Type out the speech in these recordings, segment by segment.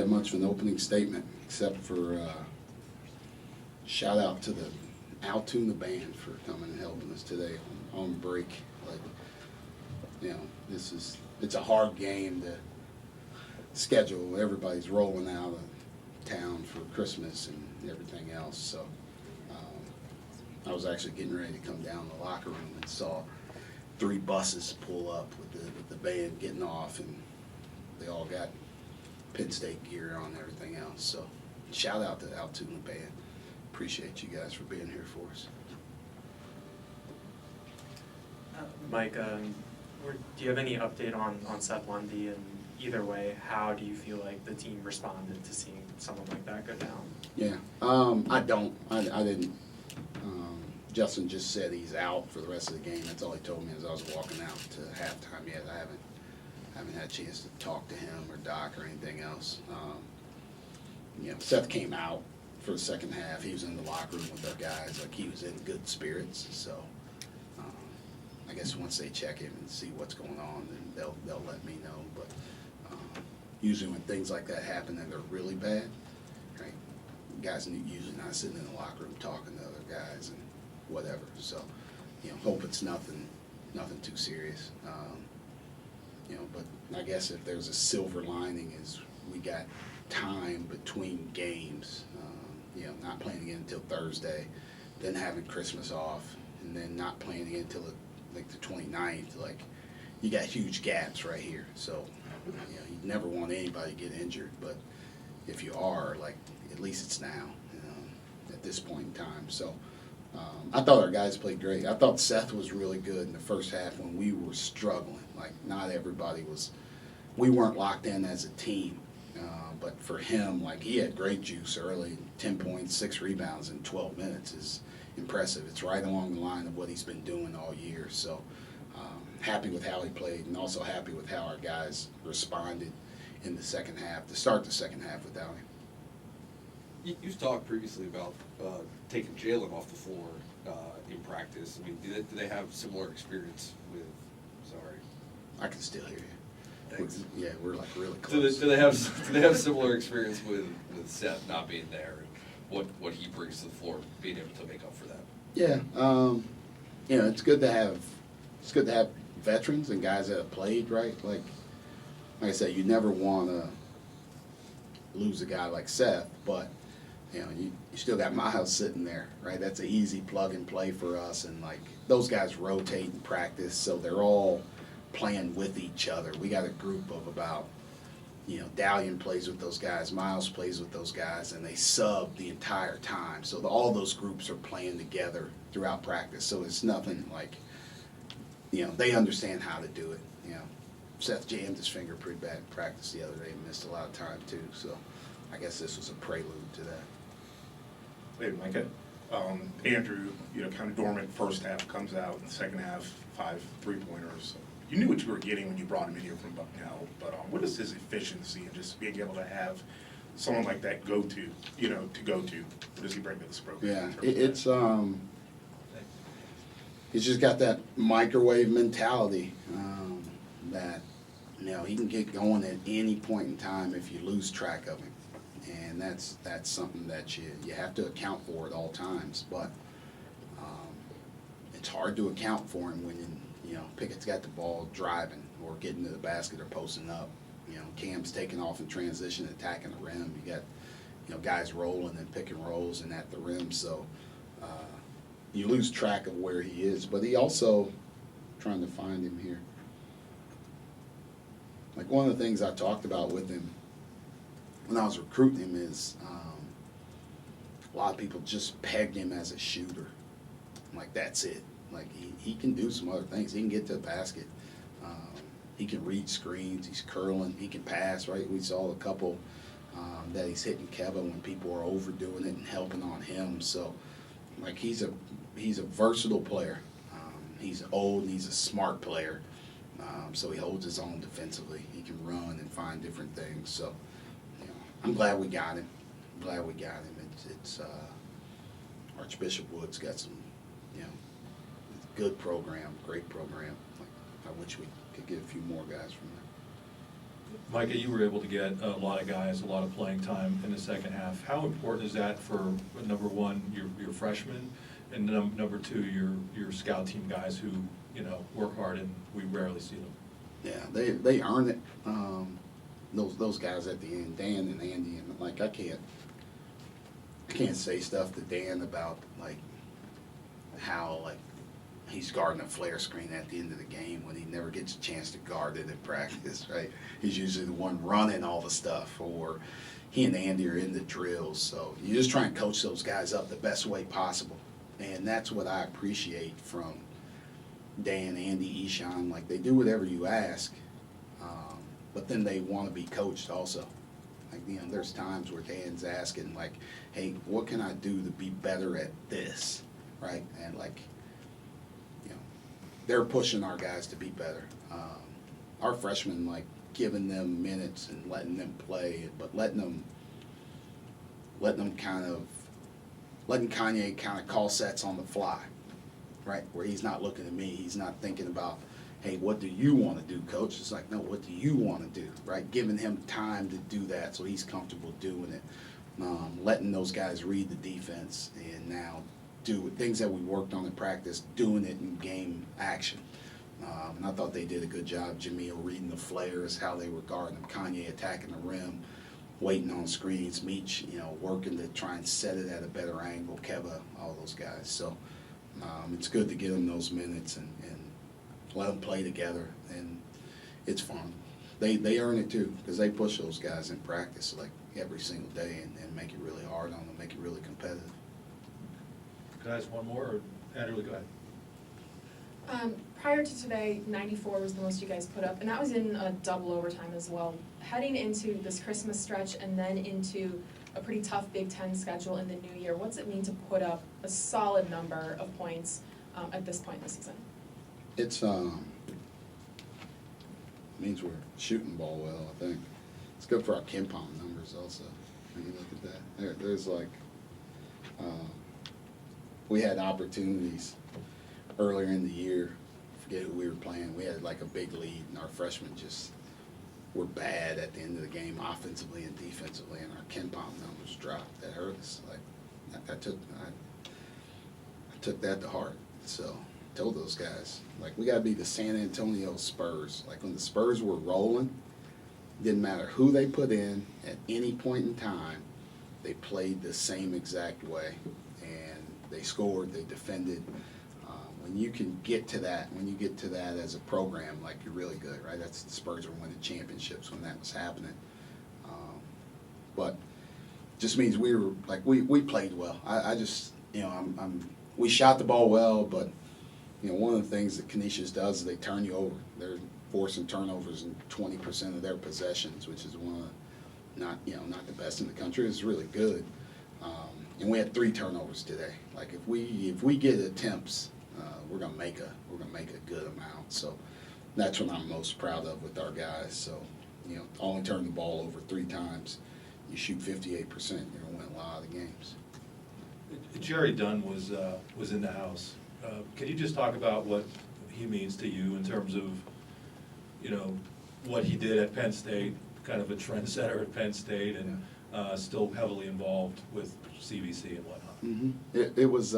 have much of an opening statement except for shout out to the Altoona band for coming and helping us today on break. Like, you know, it's a hard game to schedule. Everybody's rolling out of town for Christmas and everything else. So I was actually getting ready to come down to the locker room and saw 3 buses pull up with the band getting off, and they all got Penn State gear on and everything else. So shout out to the Altoona band. Appreciate you guys for being here for us. Micah, do you have any update on Seth Lundy? And either way, how do you feel like the team responded to seeing someone like that go down? Yeah, I didn't. Justin just said he's out for the rest of the game. That's all he told me as I was walking out to halftime. Yet I haven't had a chance to talk to him or Doc or anything else. You know, Seth came out for the second half. He was in the locker room with our guys. Like, he was in good spirits. So I guess once they check him and see what's going on, then they'll let me know. But usually when things like that happen and they're really bad, right, guys usually not sitting in the locker room talking to other guys and whatever. So, you know, hope it's nothing too serious. You know, but I guess if there's a silver lining is we got time between games. You know, not playing again until Thursday, then having Christmas off, and then not playing again until the 29th. Like, you got huge gaps right here. So, you know, you never want anybody to get injured, but if you are, like, at least it's now, you know, at this point in time. So I thought our guys played great. I thought Seth was really good in the first half when we were struggling. Like, not everybody was, we weren't locked in as a team. But for him, like, he had great juice early. 10 points, 6 rebounds in 12 minutes is impressive. It's right along the line of what he's been doing all year. So happy with how he played, and also happy with how our guys responded in the second half, to start the second half with Dallion. You've talked previously about taking Jalen off the floor in practice. I mean, do they have similar experience with? Sorry, I can still hear you. Thanks. We're like really close. Do they have similar experience with Seth not being there and what he brings to the floor, being able to make up for that? Yeah, you know, it's good to have veterans and guys that have played, right? Like I said, you never want to lose a guy like Seth, but you know, you still got Miles sitting there, right? That's an easy plug and play for us, and like those guys rotate in practice, so they're all playing with each other. We got a group of about, you know, Dallion plays with those guys, Miles plays with those guys, and they sub the entire time. So all those groups are playing together throughout practice. So it's nothing like, you know, they understand how to do it. You know, Seth jammed his finger pretty bad in practice the other day and missed a lot of time too. So I guess this was a prelude to that. Hey, Micah. Andrew, you know, kind of dormant first half, comes out in the second half, 5 3-pointers. You knew what you were getting when you brought him in here from Bucknell, but what is his efficiency and just being able to have someone like that go to? What does he bring to this program? Yeah, he's just got that microwave mentality that, you know, he can get going at any point in time if you lose track of him, and that's something that you have to account for at all times. But it's hard to account for him when you know, Pickett's got the ball driving or getting to the basket or posting up. You know, Cam's taking off in transition, attacking the rim. You got, you know, guys rolling and pick and rolls and at the rim. So you lose track of where he is. But he also, trying to find him here. Like, one of the things I talked about with him when I was recruiting him is a lot of people just pegged him as a shooter. Like, that's it. Like, he can do some other things. He can get to the basket. He can read screens. He's curling. He can pass, right? We saw a couple that he's hitting Kevin when people are overdoing it and helping on him. So, like, he's a versatile player. He's old and he's a smart player. So he holds his own defensively. He can run and find different things. So, you know, I'm glad we got him. It's Archbishop Wood's got some, you know, good program, great program. Like, I wish we could get a few more guys from Micah, you were able to get a lot of guys, a lot of playing time in the second half. How important is that for, number one, your freshmen, and number two, your scout team guys who, you know, work hard and we rarely see them? Yeah, they earn it. Those guys at the end, Dan and Andy, and like I can't say stuff to Dan about like how like he's guarding a flare screen at the end of the game when he never gets a chance to guard it in practice, right? He's usually the one running all the stuff, or he and Andy are in the drills. So you just try and coach those guys up the best way possible, and that's what I appreciate from Dan, Andy, Eshan. Like they do whatever you ask, but then they want to be coached also. Like, you know, there's times where Dan's asking like, hey, what can I do to be better at this, right? And like, you know, they're pushing our guys to be better. Our freshmen, like, giving them minutes and letting them play, but letting Kanye kind of call sets on the fly, right? Where he's not looking at me, he's not thinking about, hey, what do you want to do, coach? It's like, no, what do you want to do, right? Giving him time to do that so he's comfortable doing it. Letting those guys read the defense and now do things that we worked on in practice, doing it in game action. And I thought they did a good job. Jameel reading the flares, how they were guarding them, Kanye attacking the rim, waiting on screens, Meach, you know, working to try and set it at a better angle, Keva, all those guys. So it's good to give them those minutes and let them play together, and it's fun. They earn it too, because they push those guys in practice like every single day and make it really hard on them, make it really competitive. Could I ask one more, or Andrew, go ahead. Prior to today, 94 was the most you guys put up, and that was in a double overtime as well. Heading into this Christmas stretch and then into a pretty tough Big Ten schedule in the new year, what's it mean to put up a solid number of points at this point in the season? It's means we're shooting ball well, I think. It's good for our KenPom numbers also. When you look at that, there's like we had opportunities earlier in the year. Forget who we were playing. We had like a big lead, and our freshmen just were bad at the end of the game, offensively and defensively, and our KenPom numbers dropped. That hurt us. Like I took that to heart. So I told those guys, like, we got to be the San Antonio Spurs. Like when the Spurs were rolling, didn't matter who they put in at any point in time, they played the same exact way, and they scored, they defended. When you can get to that, when you get to that as a program, like, you're really good, right? That's the Spurs were winning championships when that was happening. But just means we were like we played well. I just, you know, we shot the ball well, but you know, one of the things that Canisius does is they turn you over. They're forcing turnovers in 20% of their possessions, which is one of not the best in the country. It's really good. And we had 3 turnovers today. Like if we get attempts, we're gonna make a good amount. So that's what I'm most proud of with our guys. So, you know, only turn the ball over 3 times. You shoot 58%, you're gonna win a lot of the games. Jerry Dunn was in the house. Can you just talk about what he means to you in terms of, you know, what he did at Penn State, kind of a trendsetter at Penn State, and still heavily involved with CVC and whatnot? Mm-hmm. It was,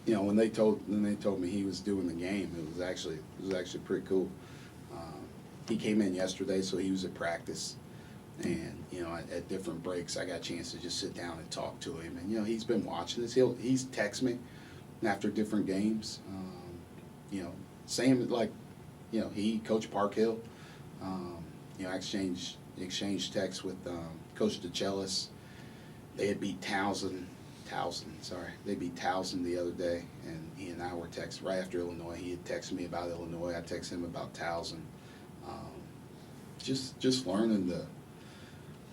you know, when they told me he was doing the game, it was actually pretty cool. He came in yesterday, so he was at practice, and you know, at different breaks, I got a chance to just sit down and talk to him. And you know, he's been watching this. He's text me after different games. You know, same like, you know, he, Coach Parkhill, you know, exchanged texts with Coach DeChellis. They had beat Towson. They beat Towson the other day, and he and I were texting right after Illinois. He had texted me about Illinois. I texted him about Towson. Just learning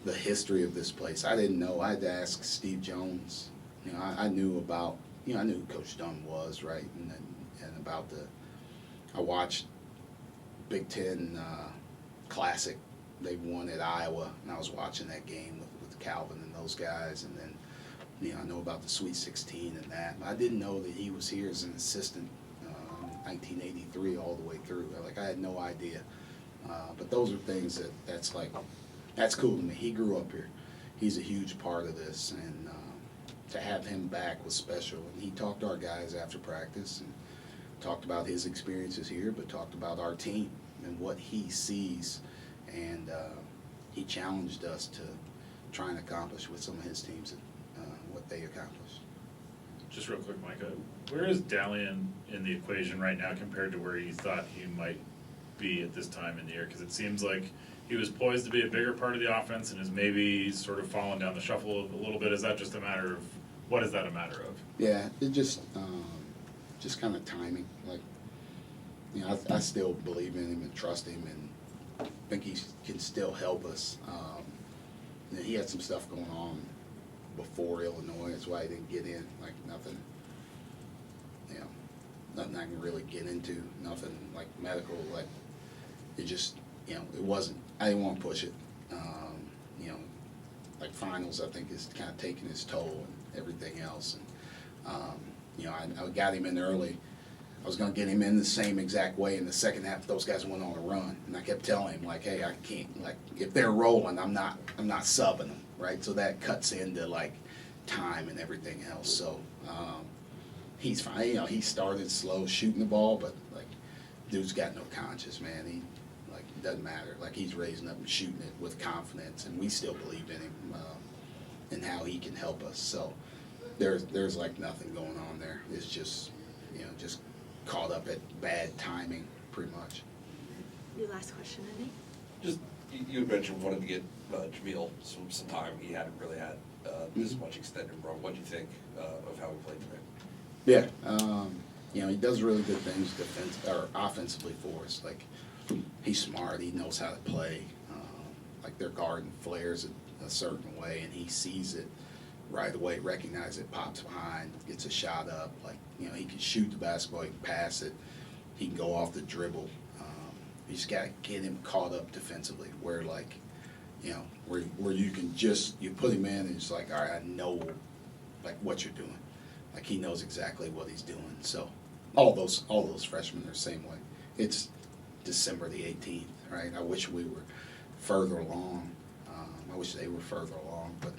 the history of this place. I didn't know. I had to ask Steve Jones. You know, I knew about, you know, I knew who Coach Dunn was, right, and about I watched Big Ten Classic. They won at Iowa, and I was watching that game with Calvin and those guys, and then, you know, I know about the Sweet 16 and that. I didn't know that he was here as an assistant 1983 all the way through. Like, I had no idea. But those are things that's cool to me. He grew up here. He's a huge part of this, and to have him back was special. And he talked to our guys after practice and talked about his experiences here, but talked about our team and what he sees. And he challenged us to try and accomplish with some of his teams what they accomplished. Just real quick, Micah, where is Dallion in the equation right now compared to where you thought he might be at this time in the year? Because it seems like he was poised to be a bigger part of the offense and is maybe sort of fallen down the shuffle a little bit. Is that just a matter of, what is that a matter of? Yeah, it just kind of timing. Like, you know, I still believe in him and trust him and think he can still help us. You know, he had some stuff going on before Illinois. That's why he didn't get in. Like nothing, you know, nothing I can really get into. Nothing like medical. Like it just, you know, it wasn't. I didn't want to push it. You know, like finals, I think is kind of taking its toll and everything else. And you know, I got him in early. I was going to get him in the same exact way in the second half. Those guys went on a run, and I kept telling him like, "Hey, I can't. Like, if they're rolling, I'm not subbing them, right?" So that cuts into like time and everything else. So he's fine. You know, he started slow shooting the ball, but like, dude's got no conscience, man. He like it doesn't matter. Like he's raising up and shooting it with confidence, and we still believe in him and how he can help us. So there's like nothing going on there. It's just, you know, just caught up at bad timing, pretty much. Your last question, Andy? Just, you had mentioned wanting to get Jamil some time. He hadn't really had this much extended run. What do you think of how he played today? Yeah, you know, he does really good things offensively for us. Like, he's smart. He knows how to play. Like, their guard flares a certain way, and he sees it right away, recognizes it, pops behind, gets a shot up. Like, you know, he can shoot the basketball, he can pass it, he can go off the dribble. You just got to get him caught up defensively where, like, you know, where you can just, you put him in and it's like, all right, I know, like, what you're doing. Like, he knows exactly what he's doing. So all those freshmen are the same way. It's December the 18th, right? I wish we were further along. I wish they were further along, but,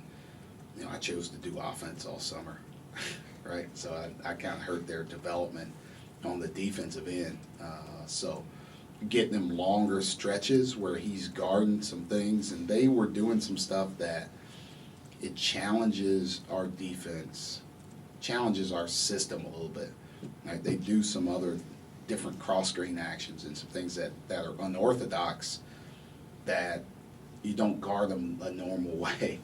you know, I chose to do offense all summer, right? So I kind of hurt their development on the defensive end. So getting them longer stretches where he's guarding some things, and they were doing some stuff that it challenges our defense, challenges our system a little bit. Right? They do some other different cross-screen actions and some things that are unorthodox that you don't guard them a normal way,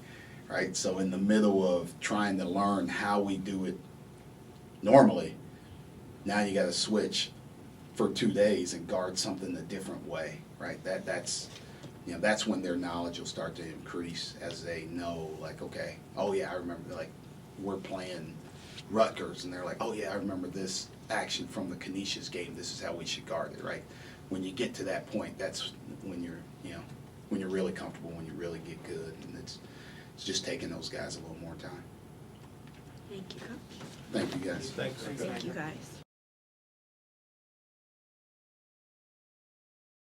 right? So in the middle of trying to learn how we do it normally, now you got to switch for 2 days and guard something a different way, right? That's you know, that's when their knowledge will start to increase as they know, like, okay, oh yeah, I remember, like, we're playing Rutgers, and they're like, oh yeah, I remember this action from the Canisius game. This is how we should guard it, right? When you get to that point, that's when you're, you know, when you're really comfortable, when you really get good, and it's just taking those guys a little more time. Thank you, Coach. Thank you, guys. Thanks. Thank you, guys.